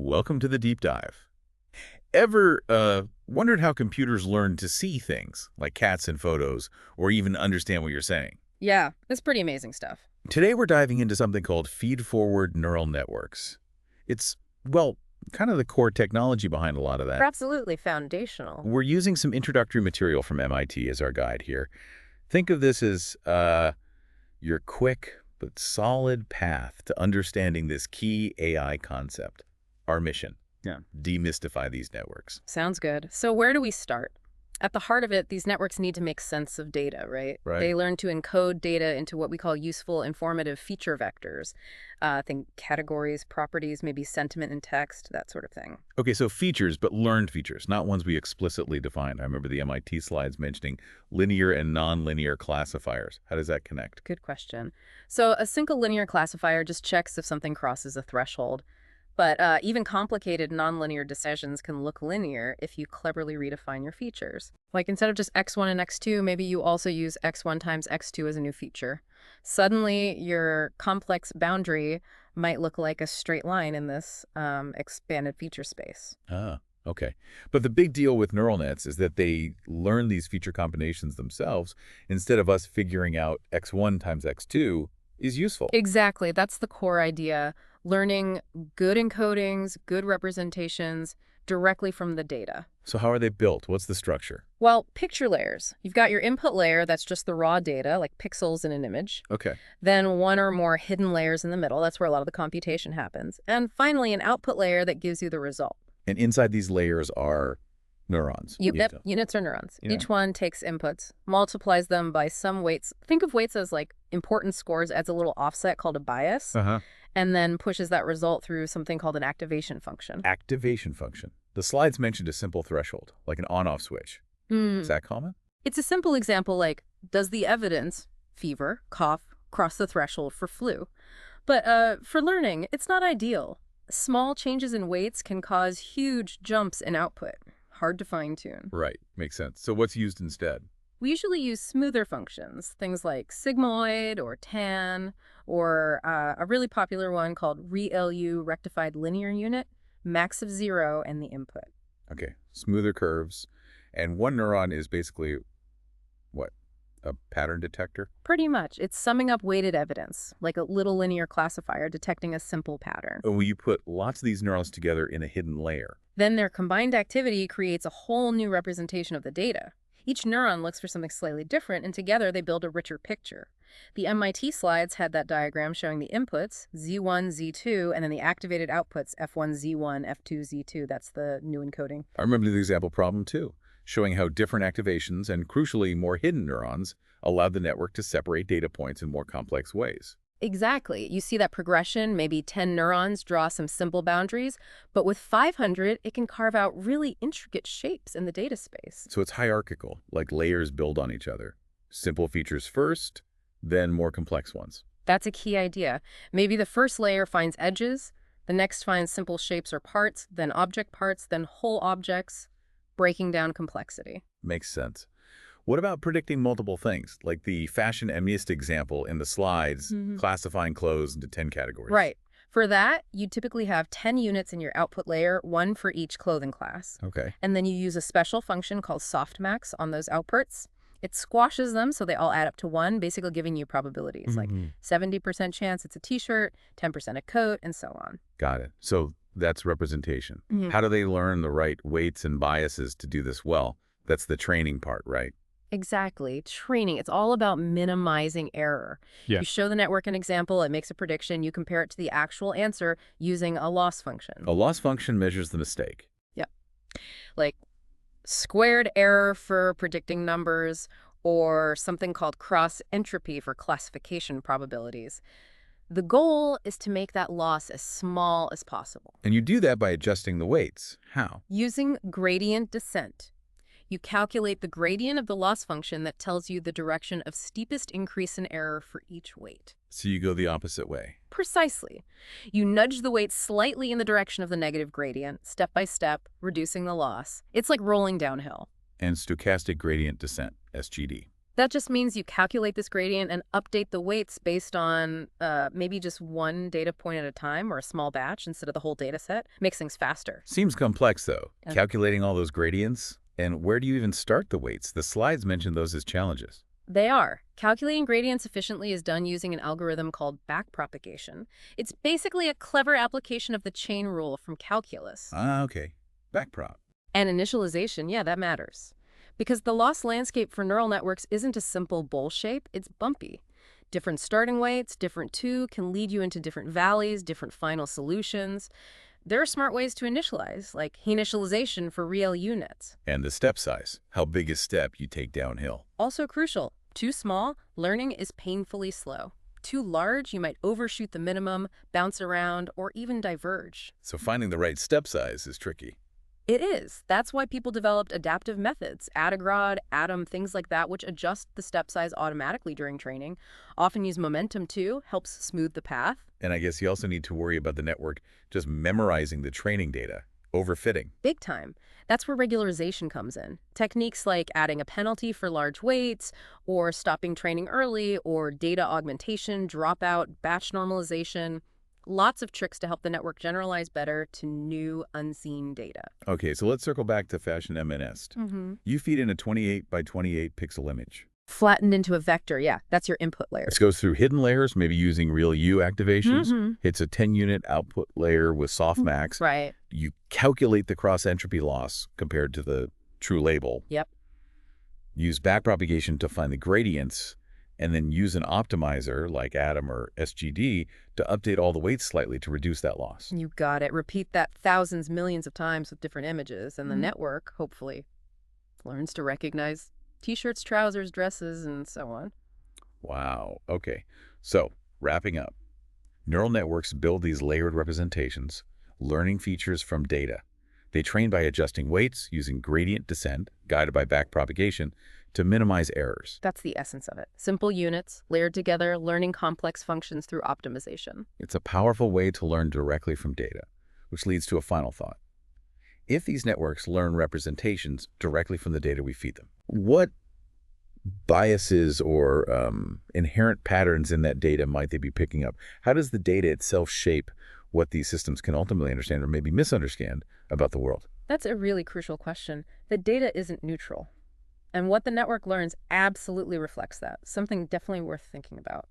Welcome to the deep dive. Ever wondered how computers learn to see things, like cats in photos, or even understand what you're saying? Yeah, it's pretty amazing stuff. Today we're diving into something called feed-forward neural networks. It's, well, kind of the core technology behind a lot of that. Absolutely foundational. We're using some introductory material from MIT as our guide here. Think of this as your quick but solid path to understanding this key AI concept. Our mission. Yeah. Demystify these networks. Sounds good. So where do we start? At the heart of it, these networks need to make sense of data, right? Right. They learn to encode data into what we call useful, informative feature vectors. Think categories, properties, maybe sentiment in text, that sort of thing. Okay, so features, but learned features, not ones we explicitly defined. I remember the MIT slides mentioning linear and nonlinear classifiers. How does that connect? Good question. So a single linear classifier just checks if something crosses a threshold. But even complicated nonlinear decisions can look linear if you cleverly redefine your features. Like instead of just x1 and x2, maybe you also use x1 times x2 as a new feature. Suddenly, your complex boundary might look like a straight line in this expanded feature space. Ah, okay. But the big deal with neural nets is that they learn these feature combinations themselves instead of us figuring out x1 times x2 is useful. Exactly. That's the core idea. Learning good encodings, good representations directly from the data. So how are they built? What's the structure? Well, picture layers. You've got your input layer, that's just the raw data, like pixels in an image. Okay. Then one or more hidden layers in the middle. That's where a lot of the computation happens. And finally, an output layer that gives you the result. And inside these layers are neurons. Yep, units are neurons. Yeah. Each one takes inputs, multiplies them by some weights. Think of weights as like importance scores, adds a little offset called a bias, Uh-huh. and then pushes that result through something called an activation function. Activation function. The slides mentioned a simple threshold, like an on-off switch. Is that common? It's a simple example like, does the evidence, fever, cough, cross the threshold for flu? But for learning, it's not ideal. Small changes in weights can cause huge jumps in output. Hard to fine-tune. Right. Makes sense. So what's used instead? We usually use smoother functions, things like sigmoid or tan, or a really popular one called ReLU, rectified linear unit, max of 0 and the input. Okay. Smoother curves. And one neuron is basically, what, a pattern detector? Pretty much. It's summing up weighted evidence, like a little linear classifier detecting a simple pattern. And when you put lots of these neurons together in a hidden layer. Then their combined activity creates a whole new representation of the data. Each neuron looks for something slightly different, and together they build a richer picture. The MIT slides had that diagram showing the inputs, Z1, Z2, and then the activated outputs, F1, Z1, F2, Z2. That's the new encoding. I remember the example problem too, showing how different activations and, crucially, more hidden neurons allowed the network to separate data points in more complex ways. Exactly. You see that progression, maybe 10 neurons draw some simple boundaries, but with 500, it can carve out really intricate shapes in the data space. So it's hierarchical, like layers build on each other. Simple features first, then more complex ones. That's a key idea. Maybe the first layer finds edges, the next finds simple shapes or parts, then object parts, then whole objects, breaking down complexity. Makes sense. What about predicting multiple things, like the fashionista example in the slides, classifying clothes into 10 categories? Right. For that, you typically have 10 units in your output layer, one for each clothing class. Okay. And then you use a special function called softmax on those outputs. It squashes them so they all add up to 1, basically giving you probabilities, like 70% chance it's a t-shirt, 10% a coat, and so on. Got it. So that's representation. How do they learn the right weights and biases to do this well? That's the training part, right? Exactly. Training. It's all about minimizing error. Yeah. You show the network an example, it makes a prediction, you compare it to the actual answer using a loss function. A loss function measures the mistake. Yep. Like squared error for predicting numbers, or something called cross entropy for classification probabilities. The goal is to make that loss as small as possible. And you do that by adjusting the weights. How? Using gradient descent. You calculate the gradient of the loss function that tells you the direction of steepest increase in error for each weight. So you go the opposite way. Precisely. You nudge the weight slightly in the direction of the negative gradient, step by step, reducing the loss. It's like rolling downhill. And stochastic gradient descent, SGD. That just means you calculate this gradient and update the weights based on maybe just one data point at a time or a small batch instead of the whole data set. Makes things faster. Seems complex, though, And calculating all those gradients. And where do you even start the weights? The slides mentioned those as challenges. they are. Calculating gradients efficiently is done using an algorithm called backpropagation. It's basically a clever application of the chain rule from calculus. Ah, okay. Backprop. And initialization, yeah, that matters. Because the loss landscape for neural networks isn't a simple bowl shape, it's bumpy. Different starting weights, different two, can lead you into different valleys, different final solutions. There are smart ways to initialize, like initialization for real units. And the step size. How big a step you take downhill. Also crucial, too small, learning is painfully slow. Too large, you might overshoot the minimum, bounce around, or even diverge. So finding the right step size is tricky. It is. That's why people developed adaptive methods, Adagrod, Atom, things like that, which adjust the step size automatically during training. Often use momentum too, helps smooth the path. And I guess you also need to worry about the network just memorizing the training data, overfitting. Big time. That's where regularization comes in. Techniques like adding a penalty for large weights, or stopping training early, or data augmentation, dropout, batch normalization. Lots of tricks to help the network generalize better to new, unseen data. Okay, so let's circle back to Fashion MNest. You feed in a 28 by 28 pixel image. Flattened into a vector, yeah, that's your input layer. This goes through hidden layers, maybe using real U activations. Hits a 10-unit output layer with softmax. Right. You calculate the cross-entropy loss compared to the true label. Yep. Use backpropagation to find the gradients, and then use an optimizer like Atom or SGD to update all the weights slightly to reduce that loss. You got it. Repeat that thousands, millions of times with different images, and the network, hopefully, learns to recognize t-shirts, trousers, dresses, and so on. Wow. Okay. So, wrapping up. Neural networks build these layered representations, learning features from data. They train by adjusting weights using gradient descent, guided by backpropagation, to minimize errors. That's the essence of it. Simple units, layered together, learning complex functions through optimization. It's a powerful way to learn directly from data, which leads to a final thought. If these networks learn representations directly from the data we feed them, what biases or inherent patterns in that data might they be picking up? How does the data itself shape what these systems can ultimately understand or maybe misunderstand about the world? That's a really crucial question. The data isn't neutral. And what the network learns absolutely reflects that. Something definitely worth thinking about.